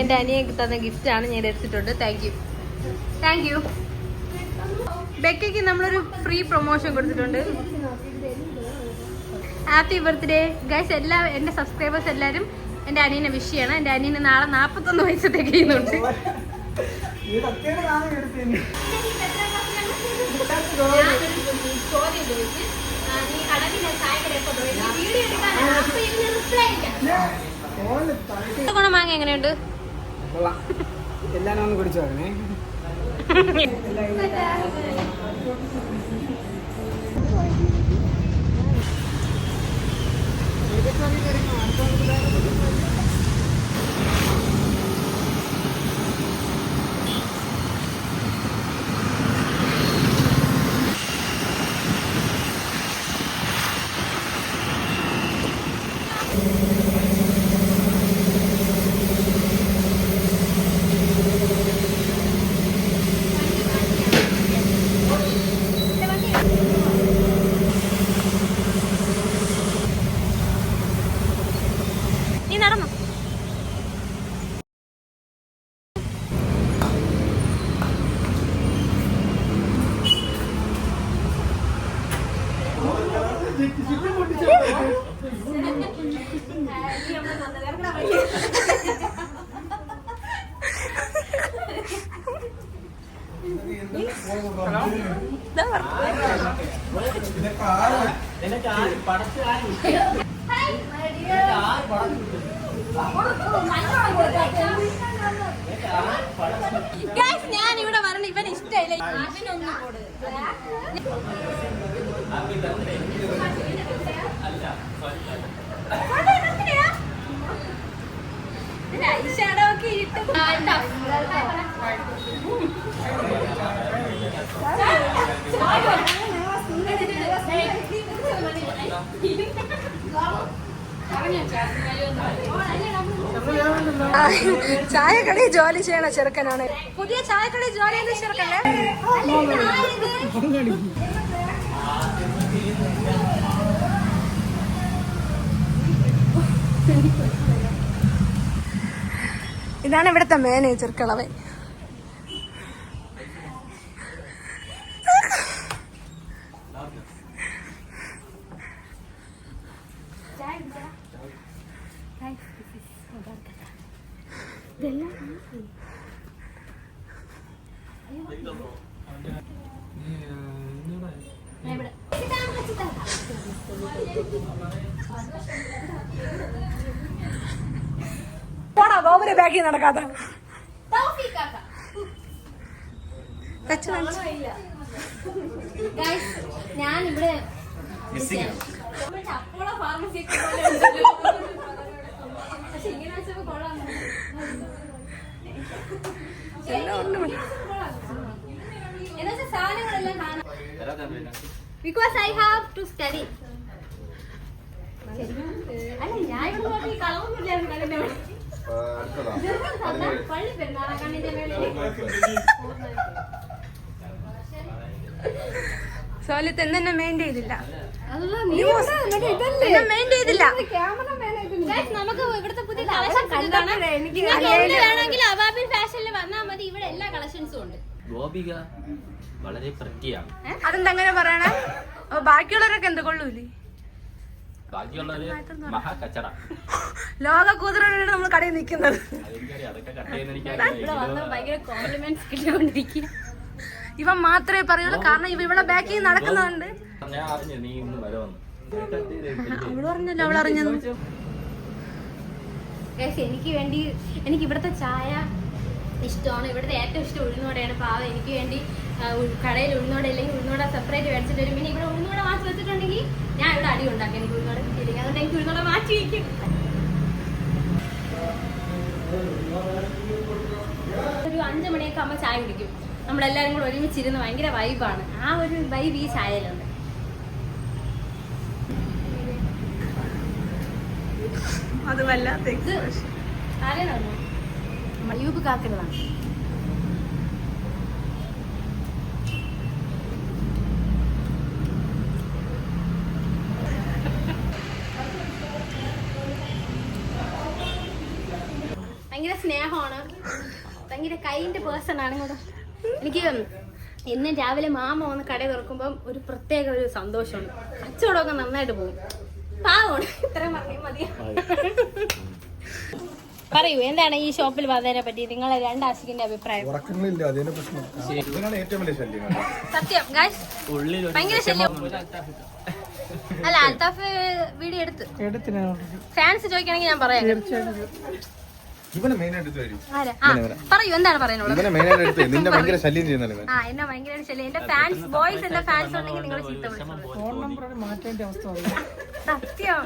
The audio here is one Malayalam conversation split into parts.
എൻ്റെ അനിയൻ തന്ന ഗിഫ്റ്റാണ്, ഞാൻ എടുത്തിട്ടുണ്ട്. Thank you. ബെക്കയ്ക്ക് നമ്മളൊരു ഫ്രീ പ്രൊമോഷൻ കൊടുത്തിട്ടുണ്ട്. Happy birthday guys. എൻ്റെ സബ്സ്ക്രൈബേഴ്സ് എല്ലാവരും എൻ്റെ അനിയനെ വിഷ് ചെയ്യണം. എൻ്റെ അനിയന് നാളെ 41 വയസ്സ് തികയുന്നുണ്ട്. മാങ്ങ എങ്ങനെയുണ്ട്? എല്ലാരും ഒന്ന് കുടിച്ചു നോക്കണേ. നീ നടന്നു. ഞാൻ ഇവിടെ പറഞ്ഞ ഇവൻ ഇഷ്ടമില്ല. ഐഷാഡോക്കെ ഇട്ട് ചായക്കടയിൽ ജോലി ചെയ്യണ ചെറുക്കനാണ്. പുതിയ ചായക്കടയിൽ ജോലി ചെയ്യുന്ന ചെറുക്കല്ലേ? ഇതാണ് ഇവിടുത്തെ മാനേജർ കിളവൻ. പോടാ ഗോപുര ബാക്കി നടക്കാത്ത ഞാനിവിടെ because I have to study. അല്ല ഞാൻ ഇവിടെ നോക്കി കളവൊന്നുമില്ലായിരുന്നു. പള്ളി പെരുന്നാളാ കണ്ണിന്റെ മേളിൽ സോലത്ത് എന്നെ മെയിൻ ചെയ്തില്ല. നമുക്ക് ഇവിടുത്തെ പുതിയ കളക്ഷൻസ് വേണമെങ്കിൽ അബാബിൻ ഫാഷനിൽ വന്നാൽ മതി. ഇവിടെ എല്ലാ കളക്ഷൻസും ഉണ്ട്. ഗോപിക വളരെ വൃത്തിയാണ്. അതെന്തങ്ങനെ പറയണേ? ബാക്കിയുള്ളവരൊക്കെ എന്ത് കൊള്ളൂലേ? ലോക കൂതറോട് നമ്മൾ കടയിൽ നിൽക്കുന്നത്. ഇവൻ മാത്രമേ പറയുള്ളൂ, കാരണം ഇവ ഇവിടെ ബാക്കിൽ നടക്കുന്നുണ്ട്. അവള് പറഞ്ഞല്ലോ, അവളറിഞ്ഞത്. എനിക്ക് ഇവിടുത്തെ ചായ ഇഷ്ടമാണ്. ഇവിടുത്തെ ഏറ്റവും ഇഷ്ടം ഉഴുന്നോടെയാണ്. പാവം എനിക്ക് വേണ്ടി കടയിൽ ഉഴുന്നോടെ ഇല്ലെങ്കിൽ ഉഴുന്നോടെ സെപ്പറേറ്റ് മേടിച്ചിട്ട് വരും. പിന്നെ ഇവിടെ ഉഴുന്നോടെ മാറ്റി വെച്ചിട്ടുണ്ടെങ്കിൽ ഞാൻ ഇവിടെ അടി ഉണ്ടാക്കാം. എനിക്ക് ഉഴുന്നോടെ കിട്ടിയില്ലെങ്കിൽ അതുകൊണ്ട് എനിക്ക് ഉഴുന്നോടെ മാറ്റി വയ്ക്കും. ഒരു 5 മണിയൊക്കെ ആകുമ്പോൾ ചായ കുടിക്കും. നമ്മളെല്ലാവരും കൂടെ ഒരുമിച്ചിരുന്ന് ഭയങ്കര വൈബാണ്. ആ ഒരു വൈബ് ഈ ചായയിലുണ്ട്. അത് വല്ലാത്ത ആരാണോ മയൂബ് കാക്കകളാണ്. ഭയങ്കര സ്നേഹമാണ്. ഭയങ്കര കൈൻഡ് പേഴ്സൺ ആണ് ഇങ്ങോട്ട്. എനിക്ക് എന്നും രാവിലെ മാമ വന്ന് കട തുറക്കുമ്പം ഒരു പ്രത്യേക ഒരു സന്തോഷമാണ്. കച്ചവടമൊക്കെ നന്നായിട്ട് പോകും. പാവമാണ്. ഇത്രയും പറഞ്ഞാൽ മതി. പറയൂ, എന്താണ് ഈ ഷോപ്പിൽ വന്നതിനെ പറ്റി നിങ്ങളെ രണ്ടാശിക്കിന്റെ അഭിപ്രായം? സത്യം ഗൈസ്, ഭയങ്കര ശല്യം. അല്ല, അൽത്താഫ് വീഡിയോ എടുത്ത് ഫാൻസ് ചോദിക്കണമെങ്കിൽ ഞാൻ പറയാം. പറയൂ, എന്താണ് പറയുന്നത്? എന്നെ ഭയങ്കര ശല്യം. എന്റെ ഫാൻസ് ബോയ്സ്, എന്റെ ഫാൻസ് ഉണ്ടെങ്കിൽ നിങ്ങൾ ചീത്ത വിളിച്ചോളൂ. സത്യം.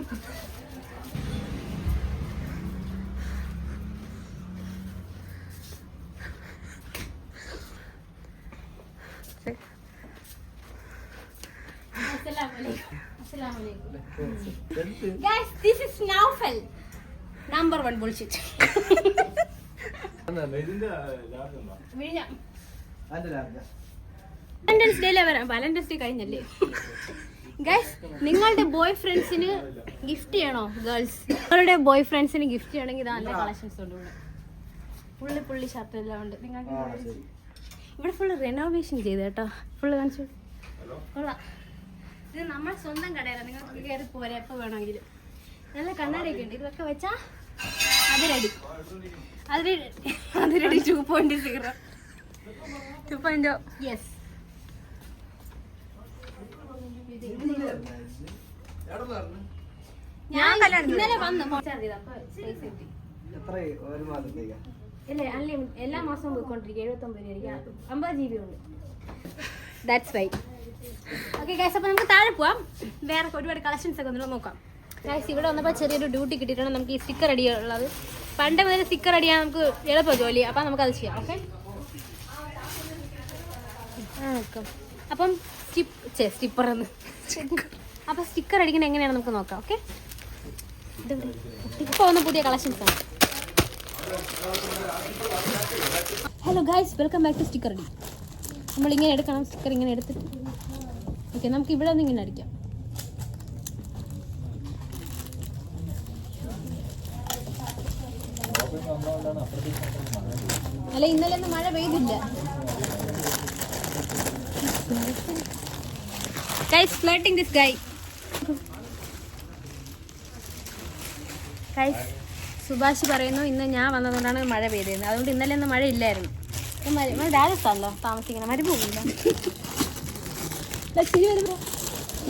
Guys, this is Naufal. Number 1 bullshit. Valentine's day വരാം. വാലന്റൈൻസ് ഡേ കഴിഞ്ഞല്ലേ ഗൈസ്? നിങ്ങളുടെ ബോയ് ഫ്രണ്ട്സിന് ഗിഫ്റ്റ് ചെയ്യണോ? ഗേൾസ്, നിങ്ങളുടെ ബോയ് ഫ്രണ്ട്സിന് ഗിഫ്റ്റ് ചെയ്യണമെങ്കിൽ നല്ല കളക്ഷൻസ് ഉണ്ട് ഇവിടെ. പുള്ളി ഷർട്ട് എല്ലാം ഉണ്ട്. നിങ്ങൾക്ക് ഇവിടെ ഫുള്ള് റെനോവേഷൻ ചെയ്ത് കേട്ടോ. ഫുള്ള് കാണിച്ചു കൊള്ളാം. ഇത് നമ്മുടെ സ്വന്തം കടയാണ്. നിങ്ങൾക്ക് കയറി പോരെ എപ്പോൾ വേണമെങ്കിലും. നല്ല കണ്ണാടിയൊക്കെ ഉണ്ട്. ഇതൊക്കെ വെച്ചാ അതിരടി 2.0. 2.0 യെസ്. ഞാൻ ഇന്നലെ വന്ന് ഇല്ലേ അൺലിമിറ്റഡ് എല്ലാ മാസവും പോയിക്കൊണ്ടിരിക്കുക. 79 രൂപ 50 GB ഉണ്ട്. That's right. ഓക്കെ ഗൈസ്, അപ്പോൾ നമുക്ക് താഴെ പോവാം. വേറെ ഒരുപാട് കളക്ഷൻസ് ഒക്കെ ഒന്നും നോക്കാം. ഗൈസ്, ഇവിടെ വന്നപ്പോൾ ചെറിയൊരു ഡ്യൂട്ടി കിട്ടിയിട്ടാണ് നമുക്ക് ഈ സ്റ്റിക്കർ അടിയുള്ളത്. പണ്ട് മുതൽ സ്റ്റിക്കർ അടിയാൻ നമുക്ക് എളുപ്പം ജോലി. അപ്പം നമുക്കത് ചെയ്യാം. ഓക്കെ, അപ്പം സ്റ്റിപ്പർ എന്ന് അപ്പം സ്റ്റിക്കർ അടിക്കുന്നത് എങ്ങനെയാണ് നമുക്ക് നോക്കാം. ഓക്കെ, ഇപ്പോൾ വന്ന പുതിയ കളക്ഷൻസ് ആണ്. Hello guys, welcome back to sticker അടി. നമ്മളിങ്ങനെ എടുക്കണം. സ്റ്റിക്കർ ഇങ്ങനെ എടുത്തിട്ട് ഓക്കെ, നമുക്ക് ഇവിടെ നിന്ന് ഇങ്ങനെ അടിക്കാം. അല്ല, ഇന്നലെ ഒന്നും മഴ പെയ്തില്ല. Guys, flirting this guy. Guys, Subhash പറയുന്നു ഇന്ന് ഞാൻ വന്നതുകൊണ്ടാണ് മഴ പെയ്തിരുന്നത്. അതുകൊണ്ട് ഇന്നലെ ഒന്നും മഴ ഇല്ലായിരുന്നു. രാജസ്ഥാനല്ലോ താമസിക്കണം, മരുഭൂമിയില്ല.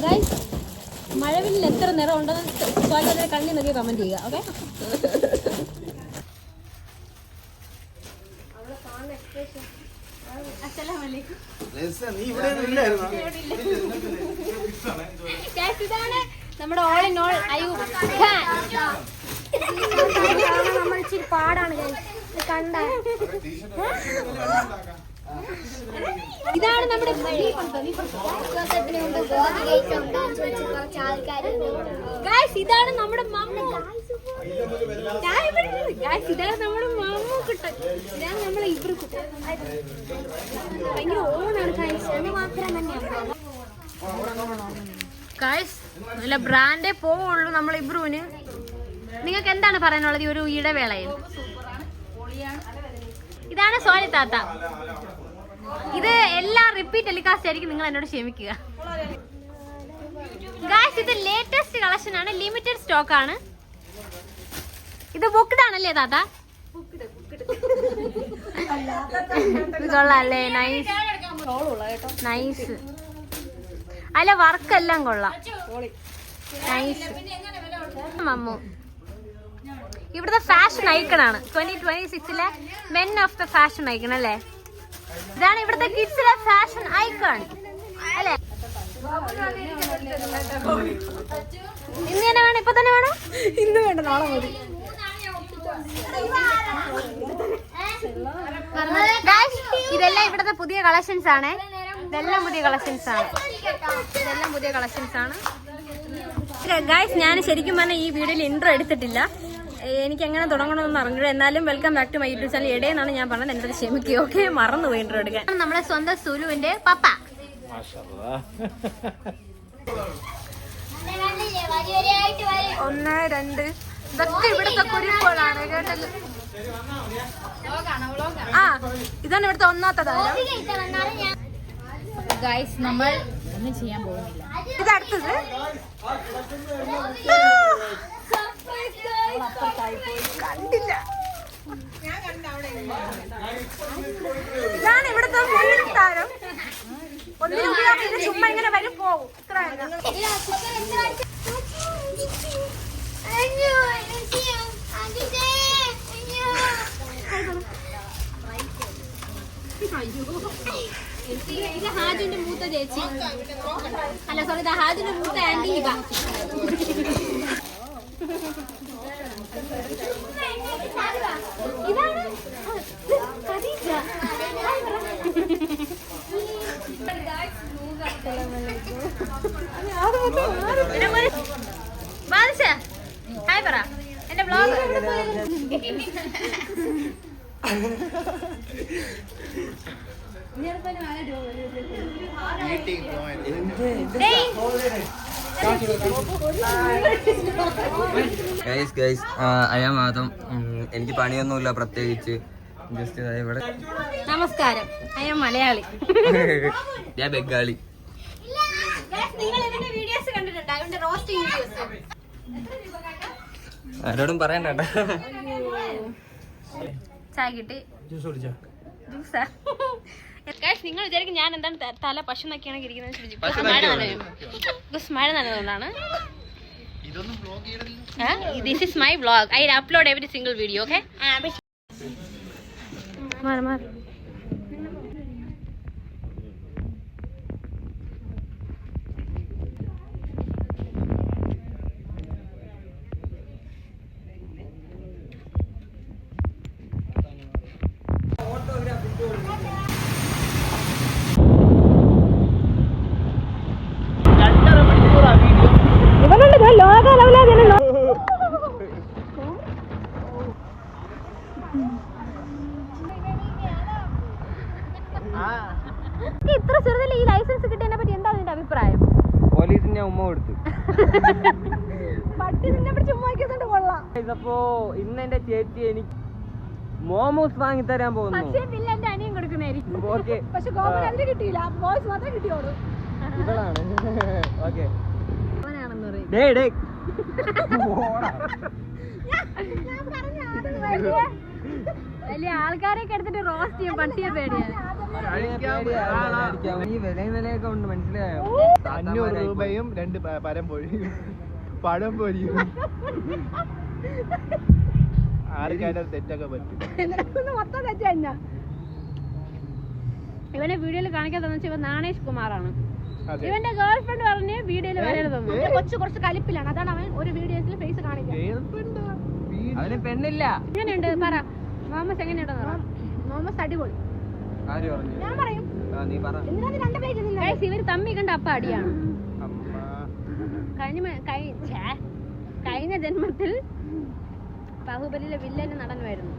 ഗൈസ്, മഴവില്ലിൽ എത്ര നിറം ഉണ്ടെന്ന് കണ്ണി നോക്കി കമന്റ് ചെയ്യുക. ഓക്കെ, ഇതാണ് നമ്മുടെ all in all Ayyub Khan. നമ്മൾ ഇച്ചിരി പാടാണ് കണ്ട. ഇതാണ് നമ്മുടെ ഇതാണ് നമ്മുടെ മമ്മു. ഇതാണ് നമ്മുടെ മമ്മു കുട്ടൻ. ഇതാണ് നമ്മളെ ഇബ്രു കുട്ടൻ. ഭയങ്കര ഓണാണ് ഗായ്സ്. നല്ല ബ്രാൻഡേ പോവുള്ളൂ നമ്മൾ ഇബ്രുവിന്. നിങ്ങൾക്ക് എന്താണ് പറയാനുള്ളത് ഈ ഒരു ഇടവേളയിൽ? ഇതാണ് സോനി താത്ത. ഇത് എല്ലാം റിപ്പീറ്റ് ടെലികാസ്റ്റ് ആയിരിക്കും, നിങ്ങൾ എന്നോട് ക്ഷമിക്കുക. ഗായ്സ്, ഇത് ലേറ്റസ്റ്റ് കളക്ഷൻ ആണ്, ലിമിറ്റഡ് സ്റ്റോക്ക് ആണ്. ഇത് ബുക്ക്ഡ് ആണല്ലേ താത്ത? കൊള്ളാല്ലേ? Nice nice. അല്ല, വർക്ക് എല്ലാം കൊള്ളാം. നൈസ്. മമ്മു ഇവിടുത്തെ ഫാഷൻ ഐക്കൺ ആണ്. 2026 men of the fashion icon അല്ലേ? ഇതാണ് ഇവിടുത്തെ കിഡ്സിലെ ഫാഷൻ ഐക്കൺ അല്ലേ? ഇന്ന് തന്നെ വേണം? ഇപ്പൊ തന്നെ വേണം? ഇന്ന് വേണ്ട, നാളെ മതി. ഇതെല്ലാം ഇവിടുത്തെ പുതിയ കളക്ഷൻസ് ആണ്. ഇതെല്ലാം പുതിയ കളക്ഷൻസ് ആണ്. ഗായ്സ്, ഞാൻ ശരിക്കും പറഞ്ഞാൽ ഈ വീഡിയോയിൽ ഇൻട്രോ എടുത്തിട്ടില്ല. എനിക്ക് എങ്ങനെ തുടങ്ങണമെന്ന് അറിഞ്ഞില്ല. എന്നാലും welcome back to my YouTube channel. ഇടയെന്നാണ് ഞാൻ പറഞ്ഞത്, എൻ്റെ ക്ഷമിക്കുക. ഓക്കെ, മറന്നുപോയി ഇൻട്രോ എടുക്കാൻ. നമ്മുടെ സ്വന്തം സുലുവിന്റെ പപ്പ. 1 2 ഇതൊക്കെ ഇവിടുത്തെ കുരിപ്പോളാണ് കേട്ടല്ലോ. ഇതാണ് ഇവിടുത്തെ ഒന്നാമത്തെ താരം. ഗൈസ് നമ്മൾ ഒന്നും ചെയ്യാൻ പോകുന്നില്ല. ഇത് അടുത്തത് കണ്ടില്ല. ഇതാണ് ഇവിടുത്തെ മെയിൻ താരം. ഒന്നിനും ഉപയോഗിക്കില്ല, ചുമ്മാ ഇങ്ങനെ വരും പോകും. ഇത്ര ഇത് ഹാജുന്റെ മൂത്ത ചേച്ചി അല്ല സോറി ഇത് ഹാജുന്റെ മൂത്ത ആന്റി ഇവ ഇതാണ് ഖദീജ. ഹായ് പറ എന്റെ ബ്ലോഗ്. എനിക്ക് പണിയൊന്നുമില്ല പ്രത്യേകിച്ച്. ജസ്റ്റ് ഇവിടെ നമസ്കാരം, ഞാൻ മലയാളി. ഞാൻ ബംഗാളി. നിങ്ങൾ ഇതിന്റെ വീഡിയോസ് കണ്ടിട്ടുണ്ടോ? ഇവന്റെ റോസ്റ്റിംഗ് വീഡിയോസ് ആരോടും പറയണ്ട. ചായ കിട്ടി, ജ്യൂസാ. നിങ്ങൾ വിചാരിക്കും ഞാൻ എന്താണ് തല പശു നക്കിയാണ് ഇരിക്കുന്നത്. മഴ നനതുകൊണ്ടാണ്. This is my vlog. I upload every single video. Okay ഇത്ര ചെറുതിൽ ഈ ലൈസൻസ് കിട്ടിയതിനെ പറ്റി എന്താണ് നിന്റെ അഭിപ്രായം? പോലീസിന്റെ ഉമ്മ കൊടുത്തു. പട്ടി നിന്നെ പിടിച്ച് ഉമ്മാക്കിയതുകൊണ്ട് കൊള്ളാം. അപ്പോ ഇന്ന് എന്റെ ചേച്ചി എനിക്ക് മോമോസ് വാങ്ങി തരാൻ പോകുന്നു. പക്ഷേ ബില്ല് എന്റെ അനിയൻ കൊടുക്കുന്നതായിരിക്കും. ഓക്കെ, പക്ഷെ ഗോപൻ അതിന് കിട്ടിയില്ല, ബോയ്സ് മാത്രമേ കിട്ടിയോളൂ. ഇവളാണ്. ഓക്കെ, അവനാണെന്ന് പറയും. വലിയ ആൾക്കാരൊക്കെ എടുത്തിട്ട് റോസ്റ്റ് ചെയ്യും. പട്ടിയെ പേടിയാണ്. ഈ വിലയൊക്കെ ഉണ്ട്, മനസ്സിലായോ? 500 രൂപയും 2 പഴംപൊരിയും പഴംപൊരിയും. ആർക്കാരും തെറ്റൊക്കെ പറ്റും. മൊത്തം തെറ്റ് തന്നെ. ഇവനെ വീഡിയോയിൽ കാണിക്കാൻ തന്നെ ഇവൻ നാണേഷ് കുമാറാണ്. ഇവന്റെ ഗേൾ ഫ്രണ്ട് പറഞ്ഞ് വീഡിയോയിൽ വരരുതെന്ന്. കൊച്ചു കുറച്ച് കലിപ്പിലാണ്, അതാണ് അവൻ ഒരു വീഡിയോസിൽ ഫേസ് കാണിക്കുന്നത്. അവന് പെണ്ണില്ല. എങ്ങനെയുണ്ട് പറ മോമസ്, എങ്ങനെയുണ്ടെന്ന് പറ. മോമസ് അടിപൊളി. ആര് പറഞ്ഞു? ഞാൻ പറയും. നീ പറ. എന്തിനാണ് രണ്ട് പേര് ഇവര് തമ്മി കണ്ട അപ്പ അടിയാണ്. കഴിഞ്ഞ ജന്മത്തിൽ ബാഹുബലിയിലെ വില്ലന് നടനുമായിരുന്നു.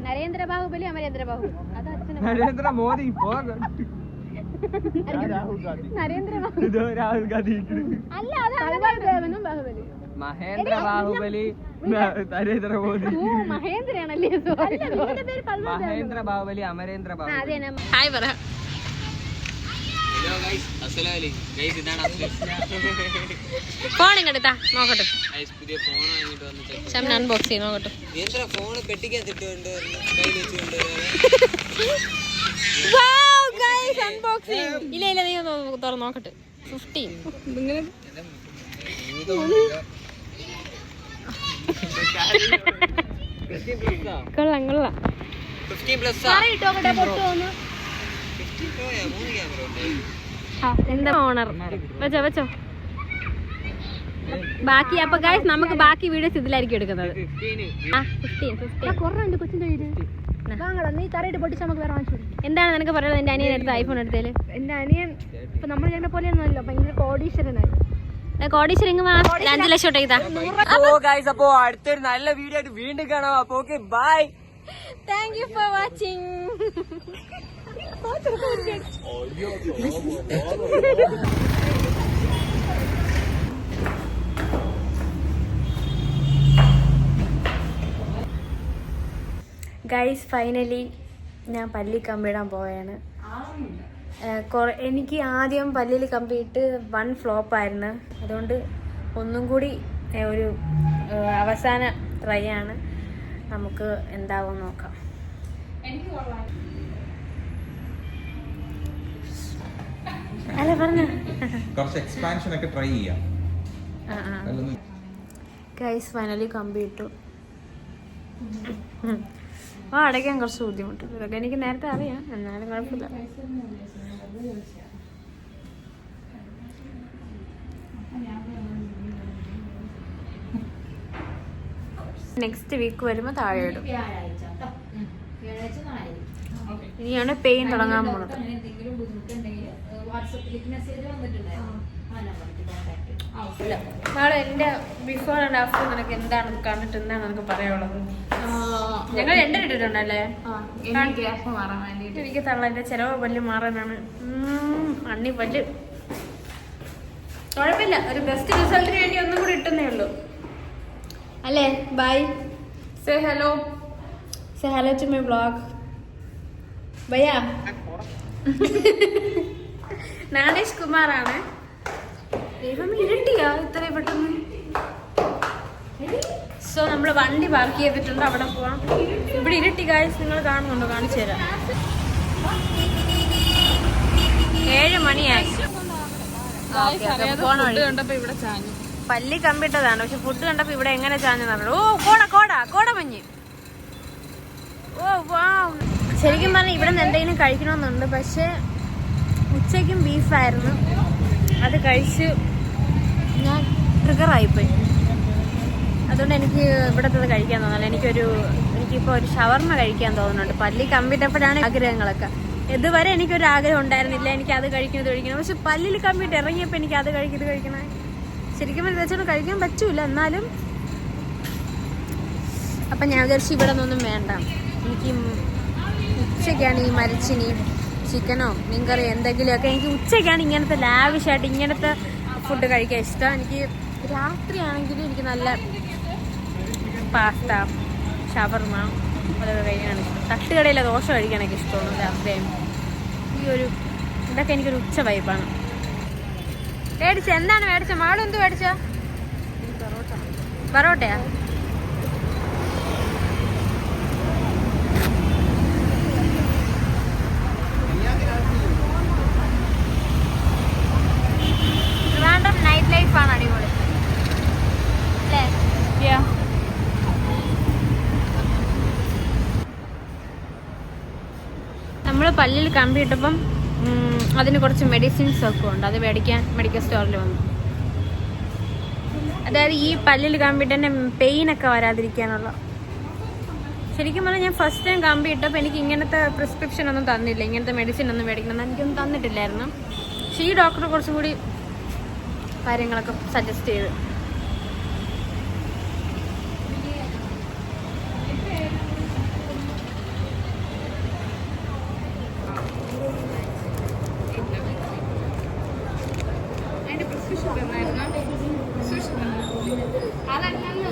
നരേന്ദ്ര ബാഹുബലി, അമരേന്ദ്ര ബാഹുബലി. അത് അച്ഛനും നരേന്ദ്ര മോദി. നരേന്ദ്ര രാഹുൽ ഗാന്ധി അല്ല, അത് ദേവനും ബാഹുബലി. മഹേന്ദ്ര ബാഹുബലി, നരേന്ദ്ര മോദി. മഹേന്ദ്രയാണല്ലേ? മഹേന്ദ്ര ബാഹുബലി, അമരേന്ദ്ര ബാഹുബലി. ഹായ് പറ. ഹലോ ഗൈസ്, അസ്സലാമു അലൈക്കും. ഗൈസ്, ഇതാണ് അസ്ലം. ഫോൺ ഇങ്ങോട്ടാ നോക്കട്ടെ. ഗൈസ്, പുതിയ ഫോൺ വാങ്ങിട്ട് വന്നിട്ട് ശമന അൺബോക്സ് ചെയ്ത് നോക്കട്ടെ. എത്ര ഫോൺ പെട്ടിക്കകത്തിട്ടുണ്ട് കയ്യിൽ വെച്ചുകൊണ്ട് അൺബോക്സിംഗ്. ഇല്ല നീ ഒന്ന് തുറന്ന് നോക്കട്ടെ. 15 കൊള്ളാം കൊള്ളാം. 15 പ്ലസ് എന്താ ഓണർ വെച്ചോ വെച്ചോ. ബാക്കി അപ്പൊ ഗൈസ് നമുക്ക് ബാക്കി വീഡിയോസ് ഇതിലായിരിക്കും എടുക്കുന്നത്. 15 കുറേ ഉണ്ട് കൊച്ചിന്റെ കയ്യില്. നീ തറയിട്ട് പൊട്ടിച്ച് നമുക്ക് വേറെ വാങ്ങിച്ചു. എന്താണ് നിനക്ക് പറയുന്നത്? എന്റെ അനിയൻ എടുത്ത് ഐഫോൺ എടുത്തേല്. എന്റെ അനിയൻ ഇപ്പൊ നമ്മൾ ഞങ്ങളെ പോലെയൊന്നുമല്ലോ, ഭയങ്കര കോടീശ്വരനായി. കോടീശ്വരൻ 5 ലക്ഷം ഇതാ. അപ്പോ അടുത്തൊരു നല്ല വീഡിയോ ആയിട്ട് വീണ്ടും കാണാം. അപ്പൊ okay, bye. Thank you for watching. Guys finally ഞാൻ പല്ലി കമ്പിയിടാൻ പോവുകയാണ്. എനിക്ക് ആദ്യം പല്ലിൽ കമ്പിയിട്ട് 1 ഫ്ലോപ്പായിരുന്നു. അതുകൊണ്ട് ഒന്നും കൂടി ഒരു അവസാന ട്രൈ ആണ്. നമുക്ക് എന്താവും നോക്കാം. അല്ല പറഞ്ഞ കുറച്ച് എക്സ്പാൻഷൻ ഒക്കെ ട്രൈ ചെയ്യാം. ഗൈസ് ഫൈനലി കമ്പിയിട്ടു. അടയ്ക്കാൻ കുറച്ച് ബുദ്ധിമുട്ട്. ഇതൊക്കെ എനിക്ക് നേരത്തെ അറിയാം, എന്നാലും കുഴപ്പമില്ല. നെക്സ്റ്റ് വീക്ക് വരുമ്പോൾ താഴെ ഇടും. ഇനിയാണ് പെയിൻ തുടങ്ങാൻ പോണത്. നാളെ എന്റെ ബിഫോർ ആൻഡ് ആഫ്റ്റർ നിനക്ക് എന്താണ് കണ്ടിട്ട് എന്താണ് നിനക്ക് പറയാനുള്ളത്? ഞങ്ങൾ 2 ഇട്ടിട്ടുണ്ടല്ലേ? എനിക്ക് തള്ളന്റെ ചിലവ് പല്ല് മാറാനാണ്. അണ്ണി പല്ല് കുഴപ്പമില്ല. ഒരു ബെസ്റ്റ് റിസൾട്ടിന് വേണ്ടി ഒന്നും കൂടി ഇട്ടുന്നേ ഉള്ളൂ അല്ലേ? Bye. Say hello. Say hello to my vlog. ഭയ്യ നാണേഷ് കുമാറാണ്. ദൈവം ഇരട്ടിയാ ഇത്രയും പെട്ടെന്ന്. സോ നമ്മൾ വണ്ടി പാർക്ക് ചെയ്തിട്ടുണ്ട്, അവിടെ പോവാം. ഇവിടെ ഇരട്ടി ഗായ്സ്, നിങ്ങൾ കാണുന്നുണ്ടോ? കാണിച്ചു തരാം. 7 മണിയായി. പല്ലി കമ്പിട്ടതാണ്, പക്ഷെ ഫുഡ് കണ്ടപ്പോ ഇവിടെ എങ്ങനെ ചാഞ്ഞെന്നു. ഓ കോടമഞ്ഞ്. ഓ വാ. ശരിക്കും പറഞ്ഞാൽ ഇവിടെ നിന്ന് എന്തെങ്കിലും കഴിക്കണമെന്നുണ്ട്, പക്ഷെ ഉച്ചയ്ക്കും ബീഫായിരുന്നു. അത് കഴിച്ച് ഞാൻ ട്രിഗറായിപ്പോയി. അതുകൊണ്ട് എനിക്ക് ഇവിടത്തത് കഴിക്കാൻ തോന്നില്ല. എനിക്കിപ്പോൾ ഒരു ഷവർമ കഴിക്കാൻ തോന്നുന്നുണ്ട്. പല്ലി കമ്പിട്ടപ്പോഴാണ് ആഗ്രഹങ്ങളൊക്കെ. ഇതുവരെ എനിക്കൊരു ആഗ്രഹം ഉണ്ടായിരുന്നില്ല, എനിക്ക് അത് കഴിക്കണം. പക്ഷെ പല്ലിൽ കമ്പിട്ട് ഇറങ്ങിയപ്പോൾ എനിക്ക് അത് കഴിക്കണം. ശരിക്കും വെച്ചോണ്ട് കഴിക്കാൻ പറ്റൂല. എന്നാലും അപ്പം ഞാൻ വിചാരിച്ചു ഇവിടെ നിന്നൊന്നും വേണ്ട. എനിക്ക് ഉച്ചയ്ക്കാണ് ഈ മരച്ചിനി ചിക്കനോ മീൻകറി എന്തെങ്കിലുമൊക്കെ. എനിക്ക് ഉച്ചയ്ക്കാണ് ഇങ്ങനത്തെ ലാവിഷായിട്ട് ഇങ്ങനത്തെ ഫുഡ് കഴിക്കാൻ ഇഷ്ടം. എനിക്ക് രാത്രിയാണെങ്കിലും എനിക്ക് നല്ല പാസ്ത, ഷവർമ അതൊക്കെ കഴിക്കാനാണ് ഇഷ്ടം. തട്ടുകടയിലെ ദോശ കഴിക്കാനൊക്കെ ഇഷ്ടമാണ് രാത്രിയായും. ഇതൊക്കെ എനിക്കൊരു ഉച്ച വൈബാണ്. മേടിച്ച എന്താണ് മേടിച്ച? മാളും എന്ത് മേടിച്ച? പൊറോട്ടയാ? ട്രിവാൻഡ്രം നൈറ്റ് ലൈഫാണ് അടിപൊളി അല്ലേ? നമ്മൾ പല്ലിൽ കമ്പി ഇട്ടപ്പം അതിന് കുറച്ച് മെഡിസിൻസ് ഒക്കെ ഉണ്ട്. അത് മേടിക്കാൻ മെഡിക്കൽ സ്റ്റോറിൽ വന്നു. അതായത് ഈ പല്ലിൽ കമ്പിട്ട് തന്നെ പെയിനൊക്കെ വരാതിരിക്കാനുള്ള. ശരിക്കും പറഞ്ഞാൽ ഞാൻ ഫസ്റ്റ് ടൈം കമ്പി ഇട്ടപ്പോൾ എനിക്ക് ഇങ്ങനത്തെ പ്രിസ്ക്രിപ്ഷൻ ഒന്നും തന്നില്ല. ഇങ്ങനത്തെ മെഡിസിൻ ഒന്നും മേടിക്കണം എനിക്കൊന്നും തന്നിട്ടില്ലായിരുന്നു. പക്ഷേ ഈ ഡോക്ടർ കുറച്ചും കൂടി കാര്യങ്ങളൊക്കെ സജസ്റ്റ് ചെയ്തു.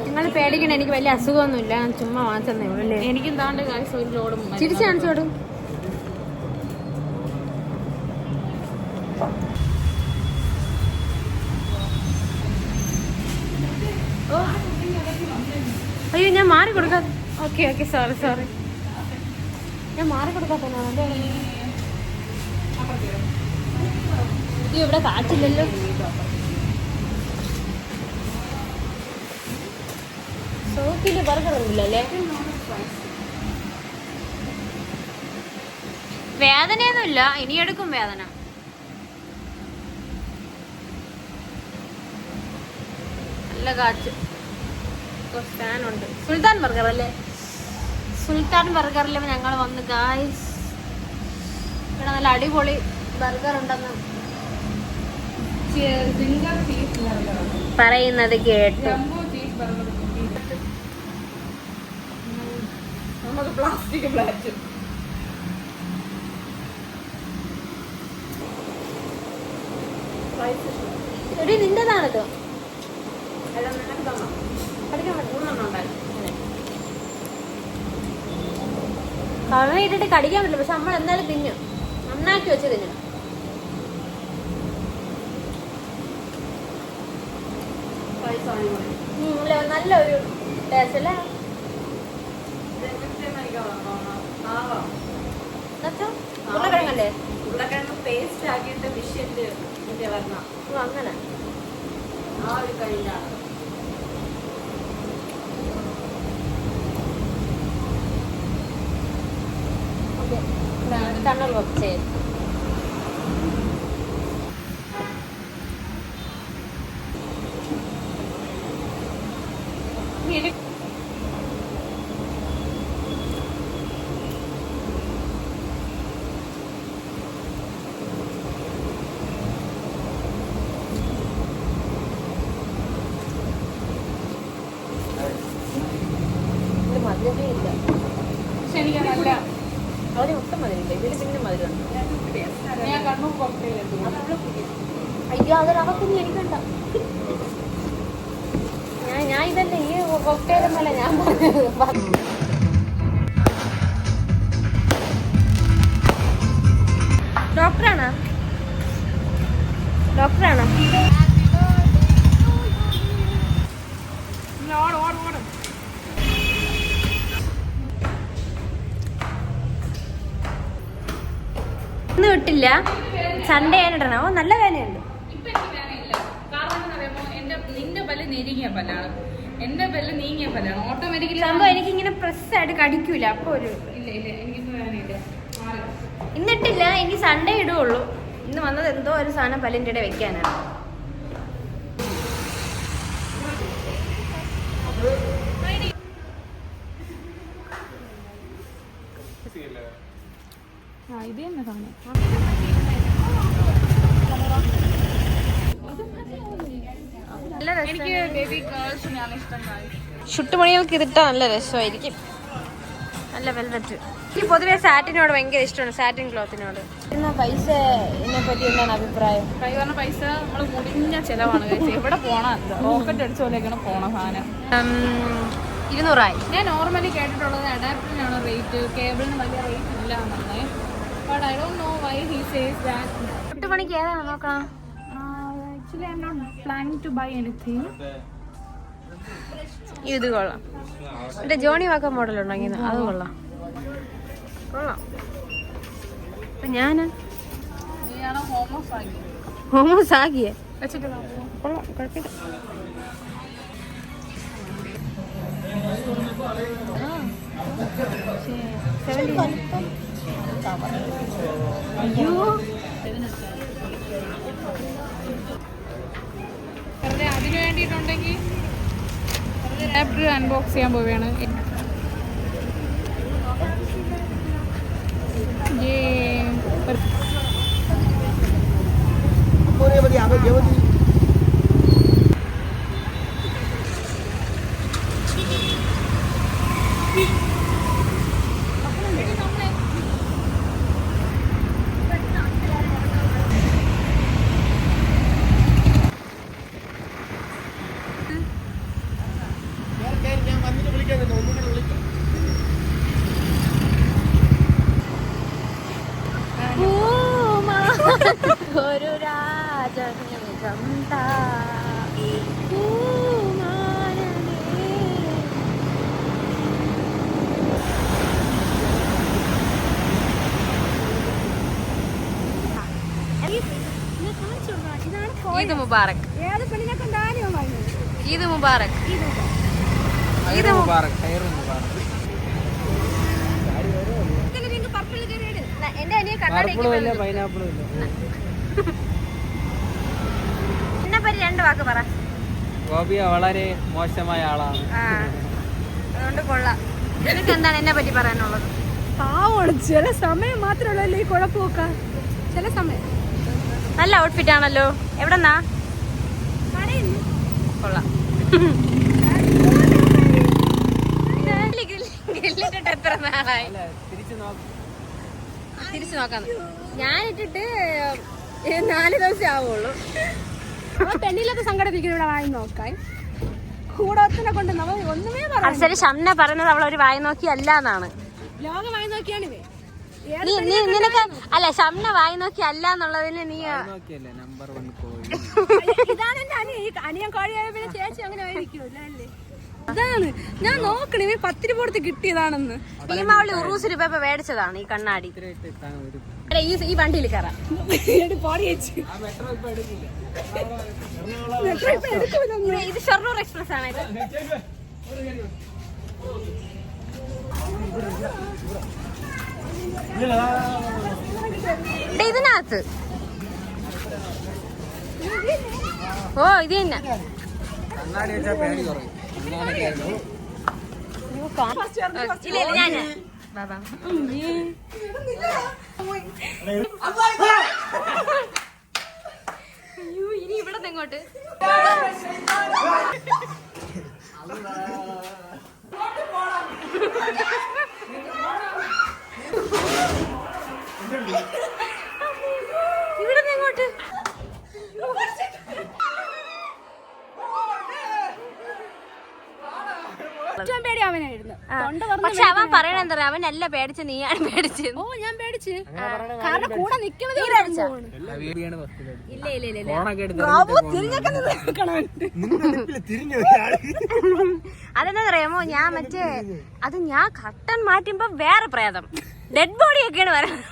നിങ്ങൾ പേടിക്കണ്ട, എനിക്ക് വലിയ അസുഖമൊന്നുമില്ല. ചുമ്മാ വാങ്ങിച്ചതന്നേ ഉള്ളൂ അല്ലേ? എനിക്കും താണ്ട് ചിരിച്ചു കാണിച്ചോടും. അയ്യോ ഞാൻ മാറി കൊടുക്കാത്ത. ഓക്കെ സോറി ഞാൻ മാറി കൊടുക്കാത്തതാണ്. ഇവിടെ കാറ്റില്ലല്ലോ. സോക്കില് ബർഗറൊന്നുമില്ലല്ലേ? വേദനയൊന്നുമില്ല, ഇനി എടുക്കും വേദന. നല്ല കാറ്റ്. ഫാനുണ്ട്. സുൽത്താൻ ബർഗർ അല്ലേ? സുൽത്താൻ ബർഗറിൽ ഞങ്ങൾ വന്ന് ഗായ്സ്. ഇവിടെ നല്ല അടിപൊളി ബർഗർ ഉണ്ടെന്ന് പറയുന്നത് കേട്ടു. എടി നിന്റേതാണത്. പഠിക്കാൻ പറ്റും. കളറിട്ടിട്ട് കടിക്കാൻ പറ്റില്ല, പക്ഷെ നമ്മൾ എന്തായാലും തിന്നും, നന്നാക്കി വെച്ച് തിന്നും. നല്ലൊരു ടേസ്റ്റ് അല്ലേ? ഉരുളക്കിഴങ്ങല്ലേ? ഉരുളക്കിഴങ്ങ് പേസ്റ്റ് ആക്കിയിട്ട് വിഷയത്തിൽ വരണം. അങ്ങനെ ആ ഒരു കഴിഞ്ഞാണ്. ടണൽ വർക്ക് ചെയ്ത് മധുരമേ ഇല്ല. പക്ഷെ എനിക്ക് നല്ല അവര് ഒട്ടും മധുരമില്ല, ഇതിൽ പിന്നെ മധുരമുണ്ട്. ഞാൻ കണ്ണൂർ കോക്ടെയിൽ അയ്യോ അതൊരു അവക്കൊന്നും എനിക്കുണ്ട. ഞാൻ ഇതല്ലേ ഈ കോക്ടെയിലൊന്നല്ല ഞാൻ പറഞ്ഞത്. ഡോക്ടറാണോ? ഡോക്ടറാണോ? ഇന്ന് വിട്ടില്ല, സൺഡേ ആയിട്ടാണ്. ഓ നല്ല വേദനയുണ്ട്. ഇപ്പൊ എനിക്ക് വേനയില്ല. കാരണം എന്താ പറയുമ്പോ നിന്റെ പല്ല് നെരിങ്ങിയ പല്ലാണ്, എന്റെ പല്ല് നീങ്ങിയ പല്ലാണ്. ഓട്ടോമാറ്റിക്കലി സംഭവം എനിക്ക് ഇങ്ങനെ പ്രസ് ആയിട്ട് കടിക്കൂല. അപ്പൊ ഒരു ഇല്ല എനിക്കിപ്പോ വേനയില്ല. ഇന്നിട്ടില്ല, എനിക്ക് സൺഡേ ഇടുള്ളൂ. ഇന്ന് വന്നത് എന്തോ ഒരു സാധനം പല്ലിൻ്റെ ഇടയിൽ വെക്കാനാണ്. ഇത് തന്നെ സാധനം. എനിക്ക് ബേബി ഗേൾസിനാണ് ഇഷ്ടം. ചുട്ടുപണികൾക്ക് ഇതിട്ടാ നല്ല രസമായിരിക്കും. നല്ല വെൽവെറ്റ്. എനിക്ക് പൊതുവെ സാറ്റിനോട് ഭയങ്കര ഇഷ്ടമാണ്, സാറ്റിൻ ക്ലോത്തിനോട്. പൈസനെ പറ്റി എന്താണ് അഭിപ്രായം? കാരണം പൈസ നമ്മള് മുടിഞ്ഞ ചെലവാണ്. എവിടെ പോണ റോക്കറ്റ് അടിച്ച പോലെയൊക്കെയാണ് പോണ സാധനം. 200 ഞാൻ നോർമലി കേട്ടിട്ടുള്ളത് അഡാപ്റ്ററിനാണ് റേറ്റ്, കേബിളിന് വലിയ റേറ്റ് ഇല്ല എന്നാണ്. But I don't know why he says that. ചുട്ടുപണിക്ക് ഏതാണ് നോക്കണം? Actually I am not planning to buy anything. ഇത് കൊള്ളാം. മറ്റേ ജോണി വാക്ക മോഡൽ ഉണ്ടെങ്കിൽ അത് കൊള്ളാം. കൊള്ളാം. അപ്പൊ ഞാന് നീയാണ് ഹോമോസാക്കി ഹോമോസ് ആകിയേ. വെച്ചിട്ട് കൊള്ളാം, കുഴപ്പമില്ല. അയ്യോ വെറുതെ അതിന് വേണ്ടിയിട്ടുണ്ടെങ്കിൽ അഡാപ്റ്റർ അൺബോക്സ് ചെയ്യാൻ പോവുകയാണ്. ഒരു രാജനികം ഈദ് മുബാറക്. ഈദ് മുബാറക്. ഈദ് മുബാറക്. എന്റെ അനിയെ എന്നെ പറ്റി 2 വാക്ക് പറ. ഗോപിയ വളരെ മോശമായ ആളാണ്. അതുകൊണ്ട് കൊള്ളാം. നിനക്ക് എന്താണ് എന്നെ പറ്റി പറയാനുള്ളത്? പാവമാണ്. ചില സമയം മാത്രമല്ലേ ഈ കുഴപ്പമൊക്കെ. ചില സമയം നല്ല ഔട്ട്ഫിറ്റ് ആണല്ലോ. എവിടെന്നാ? കൊള്ളാം. ഗ്രില്ലിട്ടിട്ട് എത്ര നാളായി? തിരിച്ചു നോക്കാം. ഞാൻ ഇട്ടിട്ട് 4 ദിവസം ആവുള്ളൂ. പെണ്ണില്ലാത്ത സംഘടിപ്പിക്കുന്ന ഇവിടെ വാങ്ങി നോക്കാൻ കൂടത്തിനെ കൊണ്ട് നമ്മൾ ഒന്നുമേ പറയാം. ഷംന പറയുന്നത് അവൾ ഒരു വായി നോക്കി അല്ല എന്നാണ്. ലോകമായി നോക്കിയാണ് നിനക്ക് അല്ല ഷംന വായി നോക്കി അല്ല എന്നുള്ളതിന് നീ ഇതാണ് എന്റെ അനിയൻ കോഴിയായ പിന്നെ ചേച്ചി അങ്ങനെ ആയിരിക്കുമല്ലോ അല്ലേ? അതാണ് ഞാൻ നോക്കണേ 10 രൂപ കൊടുത്ത് കിട്ടിയതാണെന്ന്. ഭീമാവളി 20 രൂപ മേടിച്ചതാണ് ഈ കണ്ണാടി. ഈ വണ്ടിയിൽ കയറാം. ഇത് ഷൊർണൂർ എക്സ്പ്രസ് ആണ്. ഇതിനകത്ത് ഓ ഇത് തന്നെ ഇല്ല ഞാൻ അയ്യോ ഇനി ഇവിടെ എങ്ങോട്ട് ഇവിടെ എങ്ങോട്ട് പക്ഷെ അവൻ പറയണ എന്താ പറയാ അവനല്ല പേടിച്ച നീയാണ് പേടിച്ചത്. ഓ ഞാൻ പേടിച്ച് കാരണം കൂടെ നിക്കണത് ഇല്ല ഇല്ല ഇല്ല അതെന്താ പറയാമോ ഞാൻ മറ്റേ അത് ഞാൻ കട്ടൻ മാറ്റുമ്പോ വേറെ പ്രേതം ഡെഡ് ബോഡി ഒക്കെയാണ് പറയുന്നത്.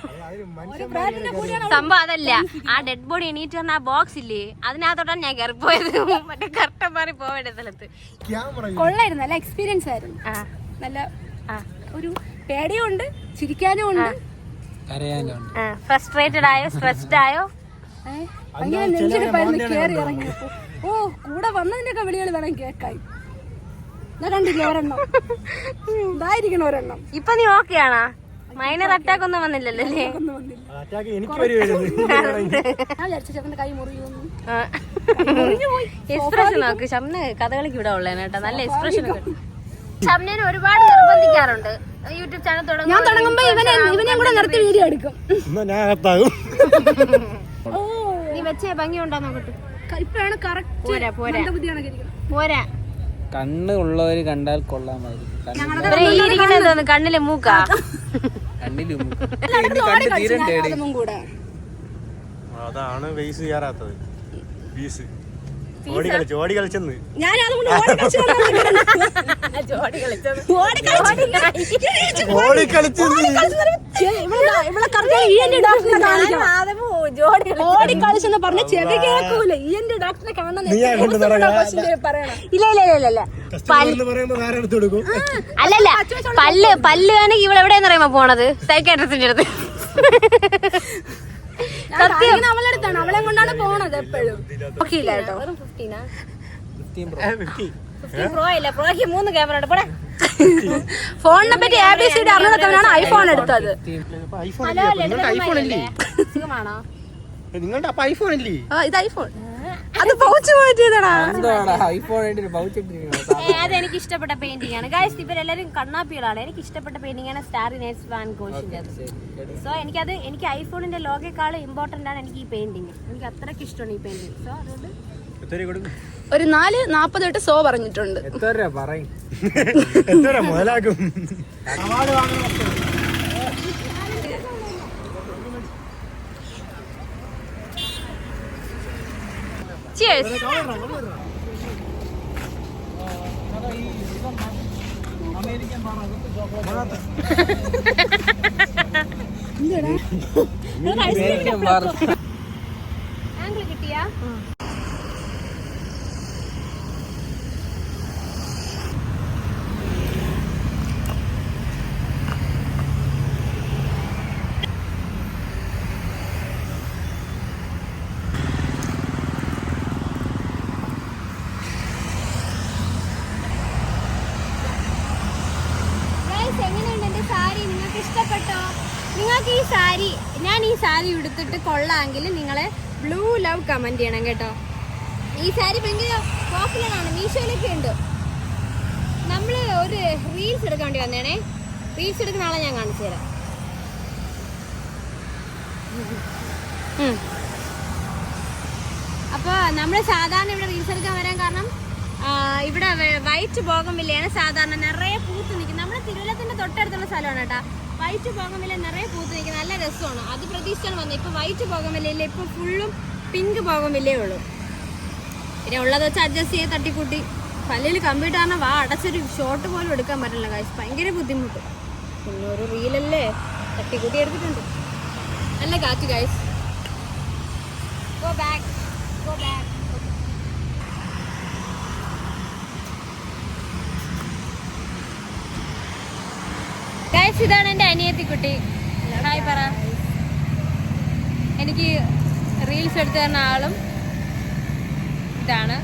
സംഭവം അതല്ല ആ ഡെഡ് ബോഡി എണീറ്റ് പറഞ്ഞ ആ ബോക്സ് ഇല്ലേ അതിനകത്തോട്ടാണ് ഞാൻ കയറിപ്പോയത്. മറ്റേ കട്ടൻ മാറി പോവേണ്ട സ്ഥലത്ത്. കൊള്ളായിരുന്നു, നല്ല എക്സ്പീരിയൻസ് ആയിരുന്നു. നല്ല ഒരു പേടിയും ഉണ്ട്, ചിരിക്കാനും ഉണ്ട്, ഫ്രസ്ട്രേറ്റഡ് ആയോ സ്ട്രെസ്ഡ് ആയോ? അങ്ങനെ നെഞ്ചെടുപ്പായിരുന്നു കേറി ഇറങ്ങിയപ്പോ. ഓ കൂടെ വന്നതിന്റെ ഒക്കെ വിളികൾ വേണം കേക്കായി. ഞാൻ കണ്ടില്ല ഒരെണ്ണം, ഇതായിരിക്കണം ഒരെണ്ണം. ഇപ്പൊ നീ ഓക്കെ ആണോ? മൈനർ അറ്റാക്ക് ഒന്നും വന്നില്ലല്ലോ അല്ലേ? എക്സ്പ്രഷൻ നോക്ക് ഷംന കഥകളിക്ക് ഇവിടെ ഉള്ളേ കേട്ടോ. നല്ല എക്സ്പ്രഷൻ ഷംനേനെ ഒരുപാട് നിർബന്ധിക്കാറുണ്ട് യൂട്യൂബ് ചാനൽ തുടങ്ങും. ഞാൻ തുടങ്ങുമ്പോ ഇവനെ കൂടെ നിർത്തി വീഡിയോ എടുക്കും. നീ വെച്ചേ ഭംഗി ഉണ്ടോ നോക്കട്ടെ. ഇപ്പഴാണ് കറക്റ്റ് പോരാ. കണ്ണ് ഉള്ളവര് കണ്ടാൽ കൊള്ളാമായിരുന്നു. ഇരിക്കണെന്തോന്ന് കണ്ണിലെ മൂക്കാ കണ്ണില് അതാണ് ബേസ് ചെയ്യാറാത്തത്. ഓടി കളിച്ചെന്ന് ഞാൻ ഓടി കളിച്ചെന്ന് പറഞ്ഞ ചെവി കേൾക്കൂല. ഈ എന്റെ ഡോക്ടറെ കാണാൻ അല്ലല്ല പല്ല് വേണമെങ്കിൽ ഇവിടെ എവിടെയെന്ന് പറയുമ്പോ പോണത് സൈക്കാട്രിസ്റ്റിന്റെ അടുത്ത്. അവളെടുത്താണ്, അവളെ കൊണ്ടാണ് പോണത് എപ്പോഴും. പ്രോയ്ക്ക് 3 ക്യാമറ ഉണ്ട്. പോടാ. ഫോണിനെ പറ്റി ABCD അറിഞ്ഞതാണ് ഐഫോൺ എടുത്തത്. സുഖമാണോ? നിങ്ങളുടെ അപ്പൊ ഐഫോൺ ഇല്ലേ? ഇത് ഐഫോൺ, അത് പൗച്ച് മാറ്റിയതാണോ? അതെനിക്ക് ഇഷ്ടപ്പെട്ട പെയിന്റിംഗ് ആണ് ഗൈസ്. ഇവരെല്ലാരും കണ്ണാപ്പികളാണ്. എനിക്ക് ഇഷ്ടപ്പെട്ട പെയിന്റിംഗ് ആണ് സ്റ്റാറി നൈറ്റ്സ് വാൻ ഗോഷിന്റെ. സോ എനിക്ക് ഐഫോണിന്റെ ലോഗോയേക്കാൾ ഇമ്പോർട്ടന്റ് ആണ് എനിക്ക് ഈ പെയിന്റിംഗ്. എനിക്ക് അത്രയ്ക്ക് ഇഷ്ടമാണ് ഈ പെയിന്റിംഗ്. സോ അതുകൊണ്ട് ഒരു 4:40 സോ പറഞ്ഞിട്ടുണ്ട്. Cheers. ആംഗിൾ കിട്ടിയാ? എങ്ങനെയുണ്ട് എന്റെ സാരി? നിങ്ങൾക്ക് ഇഷ്ടപ്പെട്ടോ? നിങ്ങൾക്ക് ഈ സാരി ഞാൻ ഈ സാരി ഉടുത്തിട്ട് കൊള്ളാമെങ്കിൽ നിങ്ങളെ ബ്ലൂ ലവ് കമന്റ് ചെയ്യണം കേട്ടോ. ഈ സാരി ഭയങ്കര പോപ്പുലർ ആണ്, മീഷോയിലൊക്കെ ഉണ്ട്. നമ്മൾ ഒരു റീൽസ് എടുക്കാൻ വേണ്ടി വന്നേണേ. റീൽസ് എടുക്കുന്ന ആളെ ഞാൻ കാണിച്ചു തരാം. അപ്പോൾ നമ്മൾ സാധാരണ ഇവിടെ റീൽസ് എടുക്കാൻ വരാൻ കാരണം ഇവിടെ വൈറ്റ് ബോഗൺവില്ലയാണ് സാധാരണ നിറയെ പൂത്ത് നിൽക്കുന്നത്. നമ്മുടെ തിരുവല്ലത്തിന്റെ തൊട്ടടുത്തുള്ള സ്ഥലമാണ് കേട്ടോ. വൈറ്റ് ബോഗൻവില്ല നിറയെ പൂത്ത് നിൽക്കുന്നത്, നല്ല രസമാണ്. അത് പ്രതീക്ഷിച്ചാണ് വന്നത്. ഇപ്പൊ വൈറ്റ് ബോഗൻവില്ലയില്ല, ഇപ്പൊ ഫുള്ളും പിങ്ക് ബോഗൻവില്ലേ ഉള്ളൂ. പിന്നെ ഉള്ളത് വെച്ച് അഡ്ജസ്റ്റ് ചെയ്ത് തട്ടിക്കൂട്ടി. പല്ലിൽ കമ്പ്യൂട്ടർ കാരണം വാ അടച്ചൊരു ഷോട്ട് പോലും എടുക്കാൻ പറ്റില്ല ഗൈസ്, ഭയങ്കര ബുദ്ധിമുട്ട്. പിന്നെ ഒരു റീലല്ലേ തട്ടിക്കൂട്ടി എടുത്തിട്ടുണ്ട്. നല്ല കാറ്റ് guys. Go back, go back. Guys ഇതാണ് എൻ്റെ അനിയത്തിക്കുട്ടി. ഹായ് പറ. എനിക്ക് റീൽസ് എടുത്തു തരുന്ന ആളും ഇതാണ്.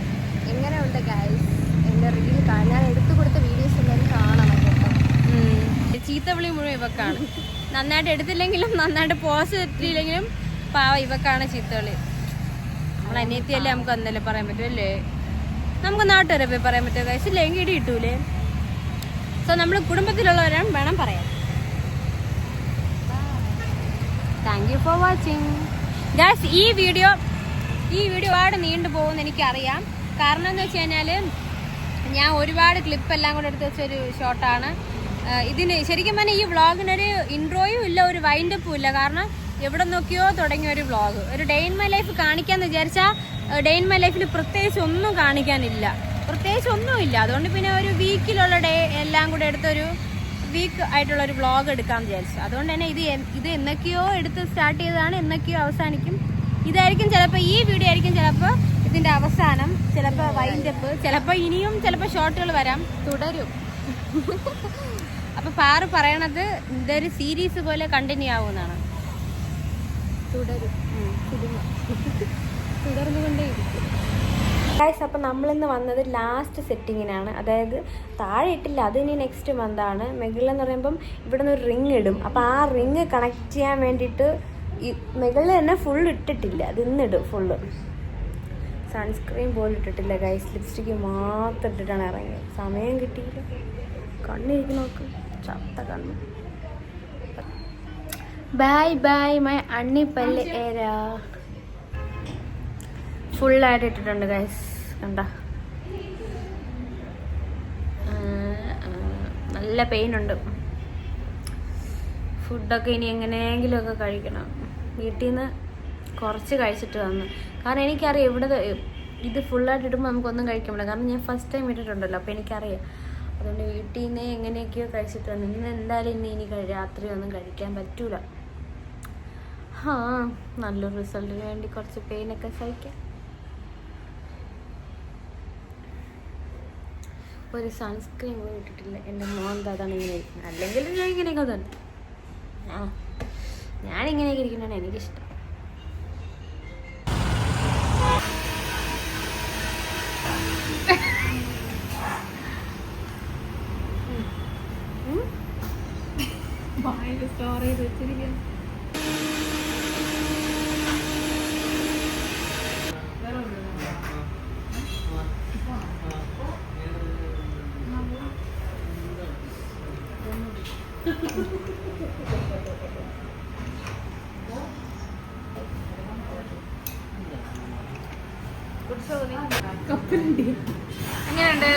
എങ്ങനെയുണ്ട് ഗൈസ് എൻ്റെ റീൽ? ഞാൻ എടുത്തു കൊടുത്ത വീഡിയോസ് എല്ലാവരും കാണണം കേട്ടോ. ചീത്തവിളി മുഴുവൻ ഇവക്കാണ്. നന്നായിട്ട് എടുത്തില്ലെങ്കിലും നന്നായിട്ട് പോസ്റ്റ് തെറ്റിയില്ലെങ്കിലും പാവ ഇവക്കാണ് ചീത്തവിളി. നമ്മൾ അനിയത്തിയല്ലേ, നമുക്ക് അന്നല്ലേ പറയാൻ പറ്റുമല്ലേ? നമുക്ക് നാട്ടുകാരെ പോയി പറയാൻ പറ്റുമോ ഗൈസ്? ഇല്ല എങ്കിൽ ഇടി കിട്ടൂലേ? സോ നമ്മൾ കുടുംബത്തിലുള്ളവരാണ് വേണം പറയാൻ. Thank you for watching guys. ഈ വീഡിയോ ഒരുപാട് നീണ്ടു പോകുമെന്ന് എനിക്കറിയാം. കാരണം എന്ന് വെച്ച് കഴിഞ്ഞാൽ ഞാൻ ഒരുപാട് ക്ലിപ്പ് എല്ലാം കൂടെ എടുത്ത് വെച്ചൊരു ഷോട്ടാണ്. ഇതിന് ശരിക്കും പറഞ്ഞാൽ ഈ വ്ളോഗിനൊരു ഇൻട്രോയും ഇല്ല, ഒരു വൈൻഡപ്പും ഇല്ല. കാരണം എവിടെ നോക്കിയോ തുടങ്ങിയ ഒരു വ്ളോഗ്. ഒരു ഡേ ഇൻ മൈ ലൈഫ് കാണിക്കാമെന്ന് വിചാരിച്ചാൽ ഡേ ഇൻ മൈ ലൈഫിൽ പ്രത്യേകിച്ച് ഒന്നും കാണിക്കാനില്ല, പ്രത്യേകിച്ച് ഒന്നുമില്ല. അതുകൊണ്ട് പിന്നെ ഒരു വീക്കിലുള്ള ഡേ എല്ലാം കൂടെ എടുത്തൊരു വീക്ക് ആയിട്ടുള്ളൊരു വ്ളോഗ് എടുക്കാമെന്ന് വിചാരിച്ചു. അതുകൊണ്ട് തന്നെ ഇത് എന്നൊക്കെയോ എടുത്ത് സ്റ്റാർട്ട് ചെയ്തതാണ്, എന്നൊക്കെയോ അവസാനിക്കും. ഇതായിരിക്കും ചിലപ്പോൾ, ഈ വീഡിയോ ആയിരിക്കും ചിലപ്പോൾ ഇതിൻ്റെ അവസാനം, ചിലപ്പോൾ വൈൻഡപ്പ്, ചിലപ്പോൾ ഇനിയും ചിലപ്പോൾ ഷോർട്ടുകൾ വരാം, തുടരും. അപ്പോൾ പാറു പറയണത് ഇതൊരു സീരീസ് പോലെ കണ്ടിന്യൂ ആവുമെന്നാണ്. തുടരും, തുടർന്നുകൊണ്ടേയിരിക്കും ഗൈസ്. അപ്പം നമ്മളിന്ന് വന്നത് ലാസ്റ്റ് സെറ്റിങ്ങിനാണ്. അതായത് താഴെ ഇട്ടില്ല, അത് ഇനി നെക്സ്റ്റ് മന്താണ്. മെഗിളെന്ന് പറയുമ്പം ഇവിടെ നിന്ന് ഒരു റിങ് ഇടും. അപ്പോൾ ആ റിങ് കണക്ട് ചെയ്യാൻ വേണ്ടിയിട്ട് ഈ മെഗിളിൽ തന്നെ ഫുൾ ഇട്ടിട്ടില്ല, അത് ഇന്നിടും ഫുള്ള്. സൺസ്ക്രീൻ പോലും ഇട്ടിട്ടില്ല ഗൈസ്, ലിപ്സ്റ്റിക്ക് മാത്രം ഇട്ടിട്ടാണ് ഇറങ്ങിയത്. സമയം കിട്ടിയില്ല, കണ്ണിരിക്കും നോക്ക്, ചത്ത കണ്ണ്. ബൈ ബൈ മൈ അണ്ണിപ്പല്ല് ഏരാ. ഫുള്ളായിട്ട് ഇട്ടിട്ടുണ്ട് ഗൈസ്, കണ്ട നല്ല പെയിൻ ഉണ്ട്. ഫുഡൊക്കെ ഇനി എങ്ങനെയെങ്കിലുമൊക്കെ കഴിക്കണം. വീട്ടിൽ നിന്ന് കുറച്ച് കഴിച്ചിട്ട് വന്നു. കാരണം എനിക്കറിയാം ഇവിടെ ഇത് ഫുള്ളായിട്ട് ഇടുമ്പോൾ നമുക്കൊന്നും കഴിക്കാൻ പറ്റില്ല. കാരണം ഞാൻ ഫസ്റ്റ് ടൈം ഇട്ടിട്ടുണ്ടല്ലോ, അപ്പോൾ എനിക്കറിയാം. അതുകൊണ്ട് വീട്ടിൽ നിന്ന് എങ്ങനെയൊക്കെയോ കഴിച്ചിട്ട് വന്നു. ഇന്ന് എന്തായാലും ഇനി രാത്രി ഒന്നും കഴിക്കാൻ പറ്റൂല. നല്ലൊരു റിസൾട്ടിന് വേണ്ടി കുറച്ച് പെയിനൊക്കെ സഹിക്കാം. ഒരു സൺസ്ക്രീൻ പോയി ഇട്ടിട്ടില്ല. എൻ്റെ മോൻ അതാണ് ഇങ്ങനെ ഇരിക്കുന്നത്. അല്ലെങ്കിൽ ഞാൻ ഇങ്ങനെയൊക്കെ തന്നെ, ഞാനിങ്ങനെയൊക്കെ ഇരിക്കുന്നതാണ് എനിക്കിഷ്ടം. സ്റ്റോർ ചെയ്ത് വെച്ചിരിക്കുന്നു. എങ്ങനെയുണ്ട്?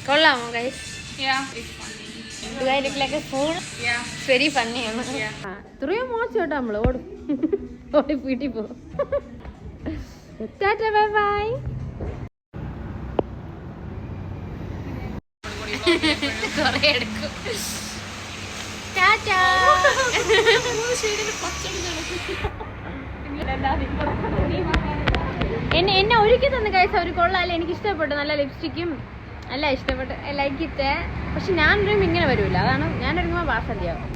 കൊള്ളാമോ guys? Yeah, it's funny. Do I look like a fool? Yeah. It's very funny. ഇത്രയും മോശം കേട്ടോ, നമ്മള് ഓടും ഓടി വീട്ടിൽ പോകും. Tata bye bye. കുറേ എടുക്കും. ടാറ്റാ. എന്നെ ഒരുക്കി തന്ന ഗൈസ് അവർ കൊള്ളാല്ലേ, എനിക്ക് ഇഷ്ടപ്പെട്ടു. നല്ല ലിപ്സ്റ്റിക്കും നല്ല ഇഷ്ടപ്പെട്ടു, ഐ ലൈക്ക് ഇറ്റ്. പക്ഷെ ഞാൻ ഒരുങ്ങുമ്പോൾ ഇങ്ങനെ വരൂല, അതാണ് ഞാൻ ഒരുങ്ങുമ്പോൾ വാസന്തിയാവും.